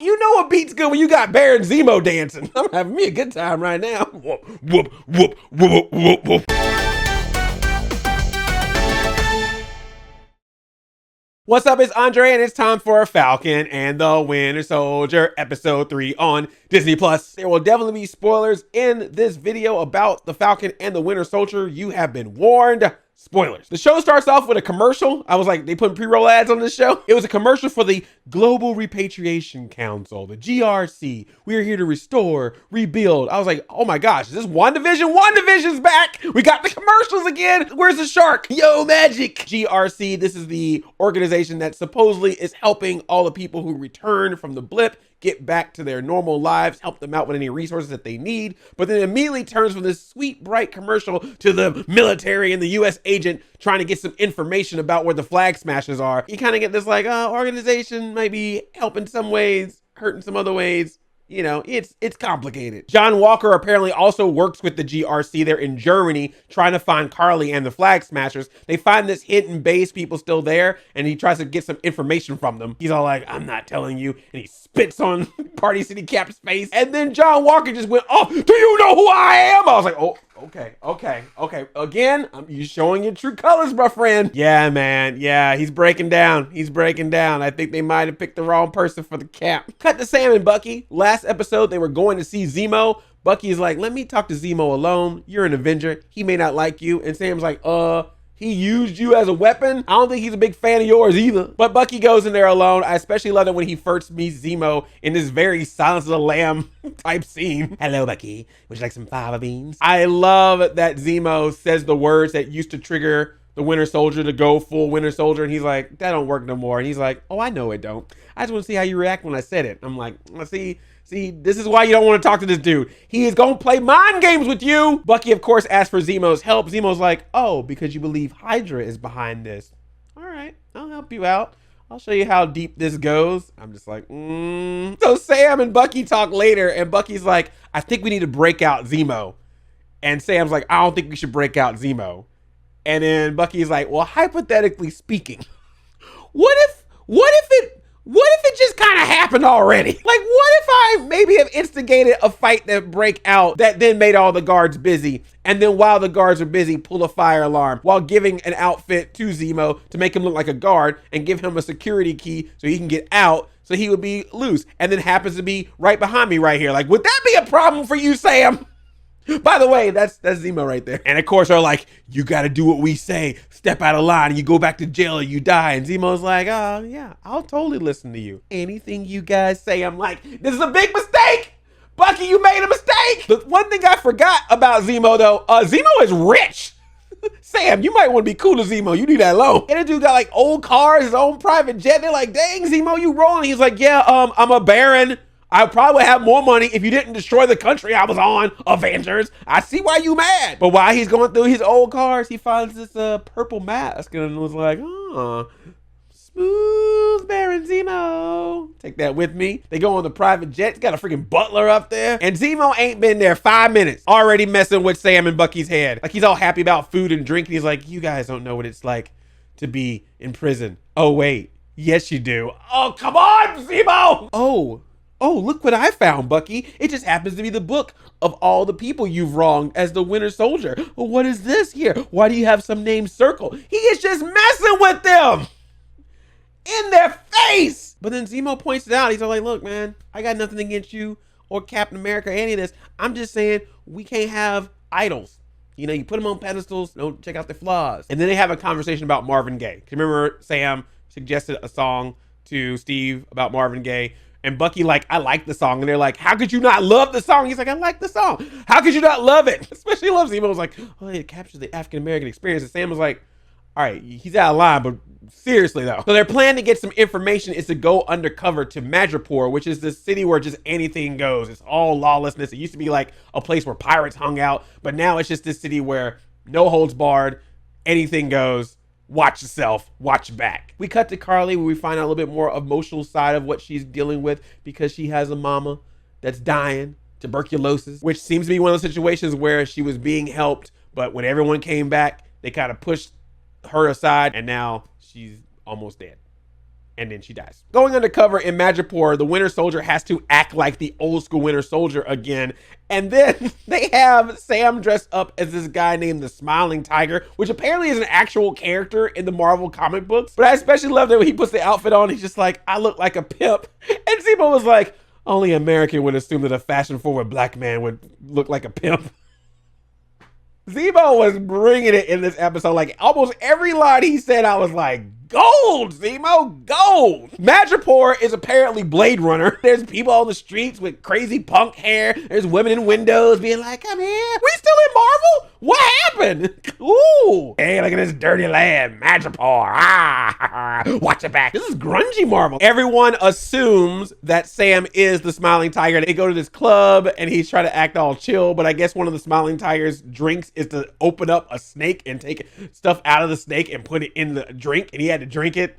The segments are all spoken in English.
You know a beat's good when you got Bear and Zemo dancing. I'm having me a good time right now. Whoop, whoop, whoop, whoop, whoop, whoop. What's up, it's Andre, and it's time for Falcon and the Winter Soldier, episode 3 on Disney+. There will definitely be spoilers in this video about the Falcon and the Winter Soldier. You have been warned. Spoilers. The show starts off with a commercial. I was like, they put pre-roll ads on this show. It was a commercial for the Global Repatriation Council, the GRC. We are here to restore, rebuild. I was like, oh my gosh, is this WandaVision? WandaVision's back. We got the commercials again. Where's the shark? Yo, magic. GRC, this is the organization that supposedly is helping all the people who return from the blip get back to their normal lives, help them out with any resources that they need, but then immediately turns from this sweet, bright commercial to the military and the U.S. agent trying to get some information about where the flag smashers are. You kind of get this like, organization might be helping some ways, hurting some other ways. You know, it's complicated. John Walker apparently also works with the GRC. They're in Germany trying to find Karli and the Flag Smashers. They find this hidden base, people still there, and he tries to get some information from them. He's all like, I'm not telling you. And he spits on Party City Cap's face. And then John Walker just went, oh, do you know who I am? I was like, oh, okay. Again, you showing your true colors, my friend. Yeah, man. Yeah, he's breaking down. I think they might have picked the wrong person for the cap. Cut to Sam and Bucky. Last episode, they were going to see Zemo. Bucky's like, let me talk to Zemo alone. You're an Avenger. He may not like you. And Sam's like, he used you as a weapon? I don't think he's a big fan of yours either. But Bucky goes in there alone. I especially love it when he first meets Zemo in this very Silence of the Lamb type scene. Hello, Bucky. Would you like some fava beans? I love that Zemo says the words that used to trigger the Winter Soldier to go full Winter Soldier. And he's like, that don't work no more. And he's like, oh, I know it don't. I just want to see how you react when I said it. I'm like, See, this is why you don't want to talk to this dude. He is going to play mind games with you. Bucky, of course, asks for Zemo's help. Zemo's like, oh, because you believe Hydra is behind this. All right, I'll help you out. I'll show you how deep this goes. I'm just like, So Sam and Bucky talk later, and Bucky's like, I think we need to break out Zemo. And Sam's like, I don't think we should break out Zemo. And then Bucky's like, well, hypothetically speaking, what if it just kind of happened already? Like, what if I maybe have instigated a fight that break out that then made all the guards busy, and then while the guards are busy, pull a fire alarm while giving an outfit to Zemo to make him look like a guard and give him a security key so he can get out so he would be loose, and then happens to be right behind me right here. Like, would that be a problem for you, Sam? By the way, that's Zemo right there. And of course, they're like, you got to do what we say. Step out of line and you go back to jail or you die. And Zemo's like, oh, yeah, I'll totally listen to you. Anything you guys say. I'm like, this is a big mistake. Bucky, you made a mistake. The one thing I forgot about Zemo, though, Zemo is rich. Sam, you might want to be cool to Zemo. You need that loan. And the dude got like old cars, his own private jet. They're like, dang, Zemo, you rolling. He's like, yeah, I'm a baron. I probably have more money if you didn't destroy the country I was on, Avengers. I see why you mad. But while he's going through his old cars, he finds this purple mask and was like, oh, smooth Baron Zemo. Take that with me. They go on the private jet. It's got a freaking butler up there. And Zemo ain't been there 5 minutes. Already messing with Sam and Bucky's head. Like he's all happy about food and drink. And he's like, you guys don't know what it's like to be in prison. Oh, wait. Yes, you do. Oh, come on, Zemo. Oh, look what I found, Bucky. It just happens to be the book of all the people you've wronged as the Winter Soldier. Well, what is this here? Why do you have some name circle? He is just messing with them in their face. But then Zemo points it out. He's all like, look, man, I got nothing against you or Captain America or any of this. I'm just saying we can't have idols. You know, you put them on pedestals, don't check out their flaws. And then they have a conversation about Marvin Gaye. Remember Sam suggested a song to Steve about Marvin Gaye? And Bucky like, I like the song. And they're like, how could you not love the song? He's like, I like the song. How could you not love it? Especially loves Zemo. Was like, oh, it captures the African-American experience. And Sam was like, all right, he's out of line, but seriously though. So their plan to get some information is to go undercover to Midripoor, which is this city where just anything goes. It's all lawlessness. It used to be like a place where pirates hung out, but now it's just this city where no holds barred, anything goes. Watch yourself, watch back. We cut to Karli where we find out a little bit more emotional side of what she's dealing with because she has a mama that's dying, tuberculosis, which seems to be one of those situations where she was being helped, but when everyone came back, they kind of pushed her aside and now she's almost dead. and then she dies. Going undercover in Midripoor, the Winter Soldier has to act like the old school Winter Soldier again. And then they have Sam dressed up as this guy named the Smiling Tiger, which apparently is an actual character in the Marvel comic books. But I especially love that when he puts the outfit on, he's just like, I look like a pimp. And Zemo was like, only an American would assume that a fashion-forward black man would look like a pimp. Zemo was bringing it in this episode. Like, almost every line he said, I was like, gold, Zemo, gold. Midripoor is apparently Blade Runner. There's people on the streets with crazy punk hair. There's women in windows being like, come here. We still in Marvel? What happened? Ooh. Hey, look at this dirty land, Midripoor. Ah, watch it back. This is grungy Marvel. Everyone assumes that Sam is the Smiling Tiger. They go to this club and he's trying to act all chill, but I guess one of the Smiling Tiger's drinks is to open up a snake and take stuff out of the snake and put it in the drink, and he had to drink it.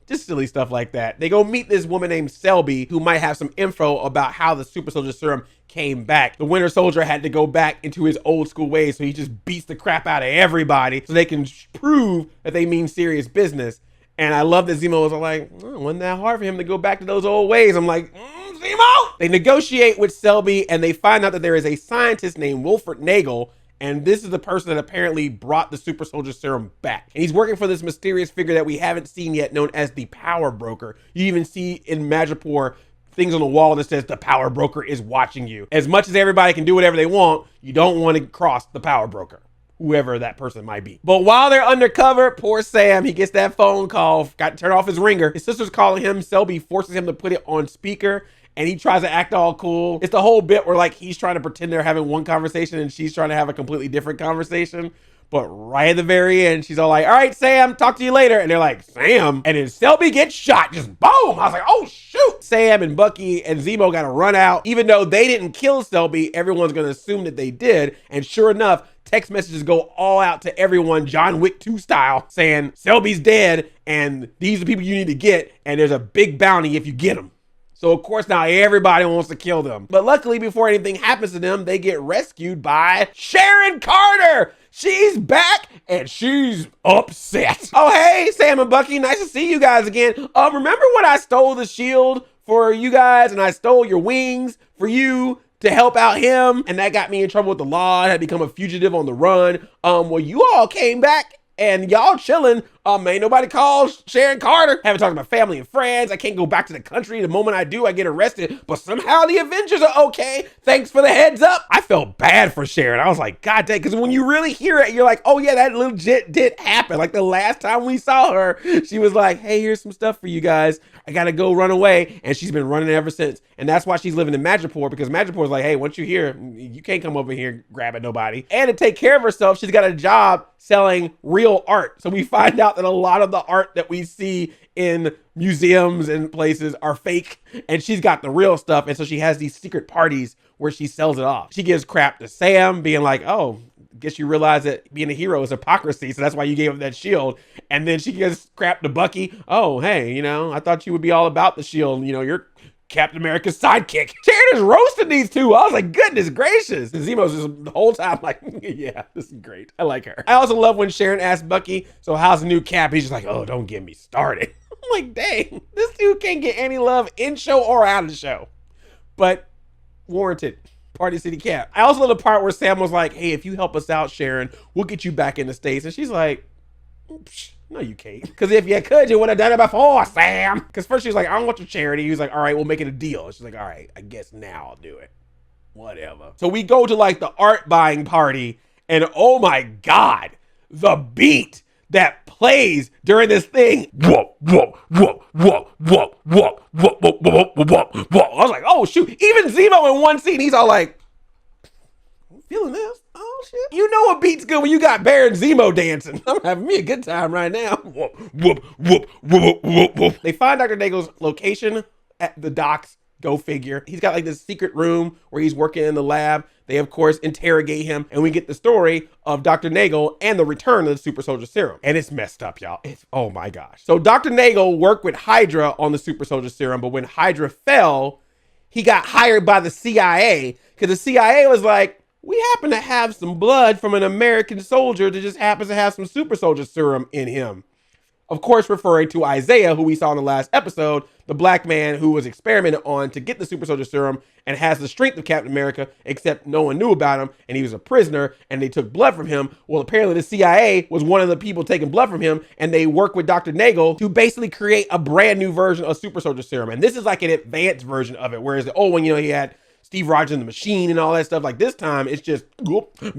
Just silly stuff like that. They go meet this woman named Selby who might have some info about how the Super Soldier Serum came back. The Winter Soldier had to go back into his old school ways, so he just beats the crap out of everybody so they can prove that they mean serious business. And I love that Zemo was like, oh, it wasn't that hard for him to go back to those old ways. I'm like, Zemo! They negotiate with Selby and they find out that there is a scientist named Wilfred Nagel, and this is the person that apparently brought the Super Soldier Serum back. And he's working for this mysterious figure that we haven't seen yet, known as the Power Broker. You even see in Midripoor things on the wall that says the Power Broker is watching you. As much as everybody can do whatever they want, you don't want to cross the Power Broker, whoever that person might be. But while they're undercover, poor Sam, he gets that phone call, got to turn off his ringer. His sister's calling him. Selby forces him to put it on speaker, and he tries to act all cool. It's the whole bit where like he's trying to pretend they're having one conversation and she's trying to have a completely different conversation. But right at the very end, she's all like, all right, Sam, talk to you later. And they're like, Sam? And then Selby gets shot, just boom. I was like, oh, shoot. Sam and Bucky and Zemo got to run out. Even though they didn't kill Selby, everyone's going to assume that they did. And sure enough, text messages go all out to everyone, John Wick 2 style, saying Selby's dead and these are the people you need to get. And there's a big bounty if you get them. So of course now everybody wants to kill them. But luckily before anything happens to them, they get rescued by Sharon Carter. She's back and she's upset. Oh, hey, Sam and Bucky, nice to see you guys again. Remember when I stole the shield for you guys and I stole your wings for you to help out him? And that got me in trouble with the law. I had become a fugitive on the run. Well, you all came back and y'all chilling. Ain't nobody calls Sharon Carter. Haven't talked to my family and friends. I can't go back to the country. The moment I do, I get arrested. But somehow the Avengers are okay. Thanks for the heads up. I felt bad for Sharon. I was like, God dang, because when you really hear it, you're like, oh yeah, that legit did happen. Like the last time we saw her, she was like, hey, here's some stuff for you guys. I gotta go run away. And she's been running ever since. And that's why she's living in Midripoor, because Midripoor is like, hey, once you're here, you can't come over here grabbing nobody. And to take care of herself, she's got a job selling real art. So we find out that a lot of the art that we see in museums and places are fake, and she's got the real stuff. And so she has these secret parties where she sells it off. She gives crap to Sam, being like, oh, guess you realize that being a hero is hypocrisy, so that's why you gave him that shield. And then she gives crap to Bucky. Oh, hey, you know, I thought you would be all about the shield. You know, you're Captain America's sidekick. Sharon is roasting these two. I was like, goodness gracious. And Zemo's just the whole time like, yeah, this is great. I like her. I also love when Sharon asked Bucky, so how's the new Cap? He's just like, oh, don't get me started. I'm like, dang, this dude can't get any love in show or out of the show. But warranted. Party City Cap. I also love the part where Sam was like, hey, if you help us out, Sharon, we'll get you back in the States. And she's like, no, you can't. Because if you could, you would have done it before, Sam. Because first she was like, I don't want your charity. He was like, all right, we'll make it a deal. She's like, all right, I guess now I'll do it. Whatever. So we go to like the art buying party, and oh my God, the beat that plays during this thing. Whoa, whoa, whoa, whoa, whoa, whoa, whoa, whoa, whoa, whoa, whoa. I was like, oh shoot. Even Zemo in one scene, he's all like, I'm feeling this. Oh shit. You know what beat's good when you got Bear and Zemo dancing. I'm having me a good time right now. Whoop, whoop, whoop, whoop, whoop, whoop. They find Dr. Nagel's location at the docks. Go figure. He's got like this secret room where he's working in the lab. They, of course, interrogate him, and we get the story of Dr. Nagel and the return of the Super Soldier Serum. And it's messed up, y'all. It's, oh my gosh. So Dr. Nagel worked with Hydra on the Super Soldier Serum, but when Hydra fell, he got hired by the CIA, because the CIA was like, we happen to have some blood from an American soldier that just happens to have some Super Soldier Serum in him. Of course, referring to Isaiah, who we saw in the last episode, the black man who was experimented on to get the super soldier serum and has the strength of Captain America, except no one knew about him and he was a prisoner and they took blood from him. Well, apparently the CIA was one of the people taking blood from him, and they worked with Dr. Nagel to basically create a brand new version of super soldier serum. And this is like an advanced version of it, whereas the old one, he had Steve Rogers and the Machine and all that stuff. Like this time, it's just Dr.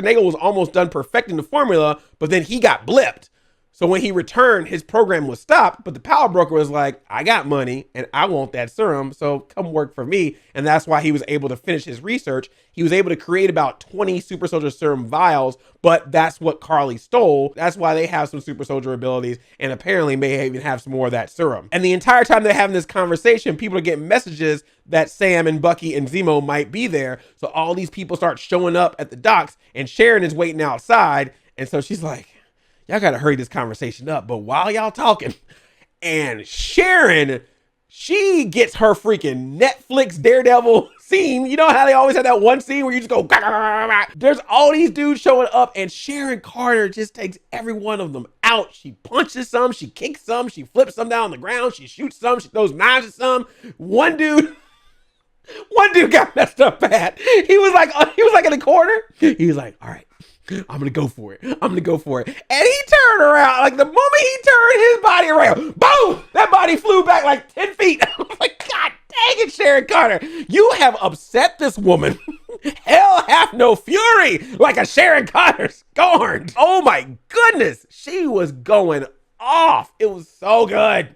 Nagel was almost done perfecting the formula, but then he got blipped. So when he returned, his program was stopped, but the power broker was like, I got money and I want that serum, so come work for me. And that's why he was able to finish his research. He was able to create about 20 super soldier serum vials, but that's what Karli stole. That's why they have some super soldier abilities and apparently may even have some more of that serum. And the entire time they're having this conversation, people are getting messages that Sam and Bucky and Zemo might be there. So all these people start showing up at the docks and Sharon is waiting outside. And so she's like, y'all gotta hurry this conversation up. But while y'all talking, and Sharon, she gets her freaking Netflix Daredevil scene. You know how they always have that one scene where you just go, gah, gah, gah, gah. There's all these dudes showing up and Sharon Carter just takes every one of them out. She punches some, she kicks some, she flips some down on the ground, she shoots some, she throws knives at some. One dude got messed up bad. He was like in the corner. He was like, all right, I'm gonna go for it. And he turned around. Like the moment he turned his body around, boom, that body flew back like 10 feet. I was like, God dang it, Sharon Carter. You have upset this woman. Hell hath no fury like a Sharon Carter scorned. Oh my goodness. She was going off. It was so good.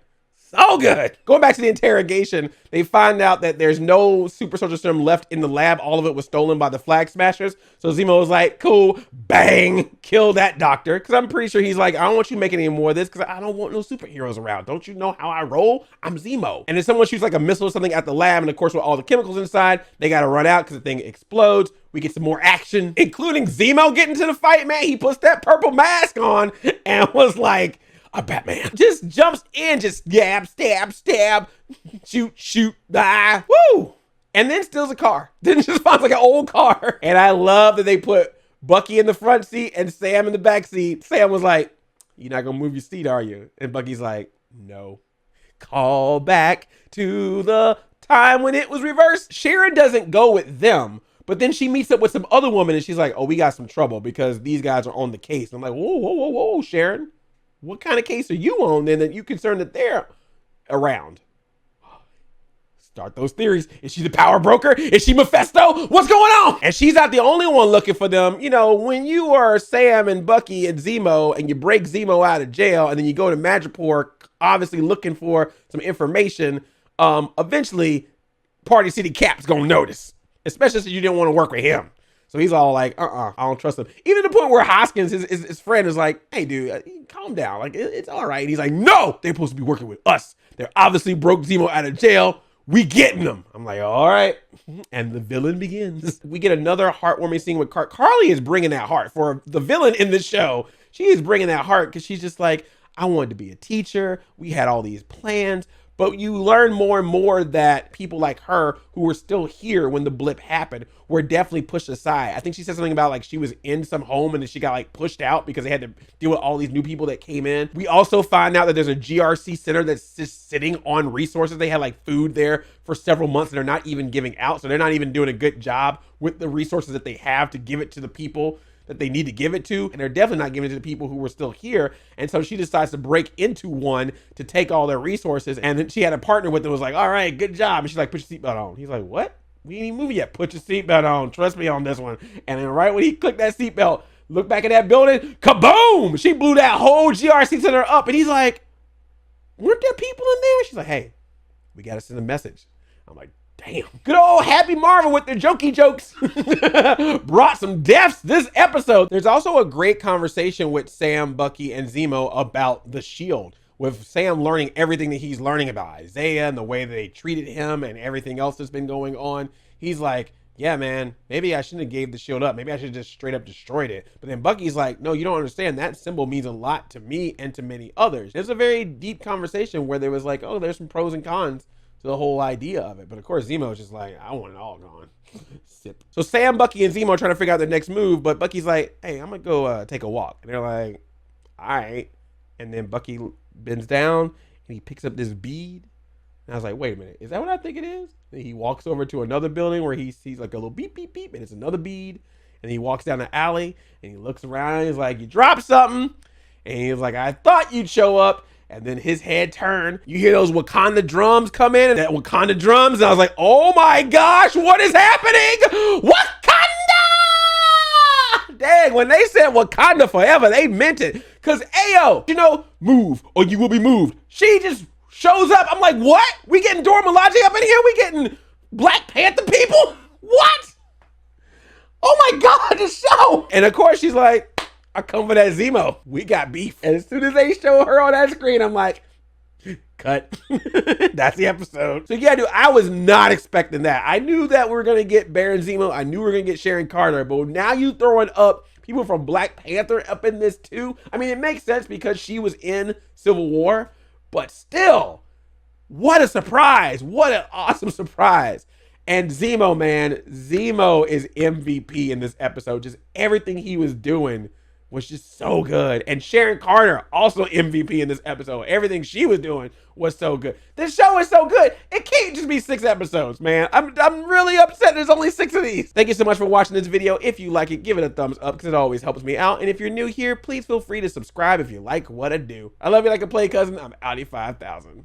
So good. Going back to the interrogation, they find out that there's no super soldier serum left in the lab. All of it was stolen by the Flag Smashers. So Zemo was like, cool, bang, kill that doctor. Because I'm pretty sure he's like, I don't want you making any more of this because I don't want no superheroes around. Don't you know how I roll? I'm Zemo. And if someone shoots like a missile or something at the lab, and of course with all the chemicals inside, they got to run out because the thing explodes. We get some more action, including Zemo getting to the fight, man. He puts that purple mask on and was like, a Batman. Just jumps in, just stab, stab, stab, shoot, woo! And then steals a car. Then just finds like an old car. And I love that they put Bucky in the front seat and Sam in the back seat. Sam was like, you're not gonna move your seat, are you? And Bucky's like, no. Call back to the time when it was reversed. Sharon doesn't go with them, but then she meets up with some other woman and she's like, oh, we got some trouble because these guys are on the case. And I'm like, whoa, Sharon. What kind of case are you on then that you concerned that they're around? Start those theories. Is she the power broker? Is she Mephisto? What's going on? And she's not the only one looking for them. You know, when you are Sam and Bucky and Zemo and you break Zemo out of jail and then you go to Midripoor, obviously looking for some information, eventually Party City Cap's gonna notice, especially since you didn't want to work with him. So he's all like, I don't trust him. Even to the point where Hoskins, his friend, is like, hey, dude, calm down. Like, it's all right. And he's like, no, they're supposed to be working with us. They're obviously broke Zemo out of jail. We getting them. I'm like, all right. And the villain begins. We get another heartwarming scene with Karli is bringing that heart. For the villain in this show, she is bringing that heart because she's just like, I wanted to be a teacher. We had all these plans. But you learn more and more that people like her who were still here when the blip happened were definitely pushed aside. I think she said something about like she was in some home and then she got like pushed out because they had to deal with all these new people that came in. We also find out that there's a GRC center that's just sitting on resources. They had like food there for several months and they're not even giving out. So they're not even doing a good job with the resources that they have to give it to the people that they need to give it to, and they're definitely not giving it to the people who were still here. And so she decides to break into one to take all their resources. And then she had a partner with them, was like, all right, good job. And she's like, put your seatbelt on. He's like, what? We ain't even moving yet. Put your seatbelt on. Trust me on this one. And then right when he clicked that seatbelt, look back at that building, kaboom! She blew that whole GRC center up. And he's like, weren't there people in there? She's like, hey, we got to send a message. I'm like, damn. Good old Happy Marvel with their jokey jokes brought some deaths this episode. There's also a great conversation with Sam, Bucky, and Zemo about the shield, with Sam learning everything that he's learning about Isaiah and the way that they treated him and everything else that's been going on. He's like, yeah, man, maybe I shouldn't have gave the shield up. Maybe I should have just straight up destroyed it. But then Bucky's like, no, you don't understand. That symbol means a lot to me and to many others. There's a very deep conversation where there was like, oh, there's some pros and cons the whole idea of it. But of course Zemo's just like, I want it all gone. Sip. So Sam, Bucky, and Zemo are trying to figure out their next move, but Bucky's like, hey, I'm gonna go take a walk. And they're like, all right. And then Bucky bends down and he picks up this bead. And I was like, wait a minute, is that what I think it is? And he walks over to another building where he sees like a little beep, beep, beep, and it's another bead. And he walks down the alley and he looks around and he's like, you dropped something. And he's like, I thought you'd show up. And then his head turned. You hear those Wakanda drums come in, and that Wakanda drums. And I was like, oh my gosh, what is happening? Wakanda! Dang, when they said Wakanda Forever, they meant it. Because, ayo, you know, move or you will be moved. She just shows up. I'm like, what? We getting Dora Milaje up in here? We getting Black Panther people? What? Oh my God, the show. And of course, she's like, I come for that Zemo. We got beef. And as soon as they show her on that screen, I'm like, cut. That's the episode. So yeah, dude, I was not expecting that. I knew that we were going to get Baron Zemo. I knew we were going to get Sharon Carter. But now you throwing up people from Black Panther up in this too. I mean, it makes sense because she was in Civil War. But still, what a surprise. What an awesome surprise. And Zemo, man, Zemo is MVP in this episode. Just everything he was doing was just so good. And Sharon Carter, also MVP in this episode. Everything she was doing was so good. This show is so good. It can't just be 6 episodes, man. I'm really upset there's only 6 of these. Thank you so much for watching this video. If you like it, give it a thumbs up because it always helps me out. And if you're new here, please feel free to subscribe if you like what I do. I love you like a play cousin. I'm Audi 5000.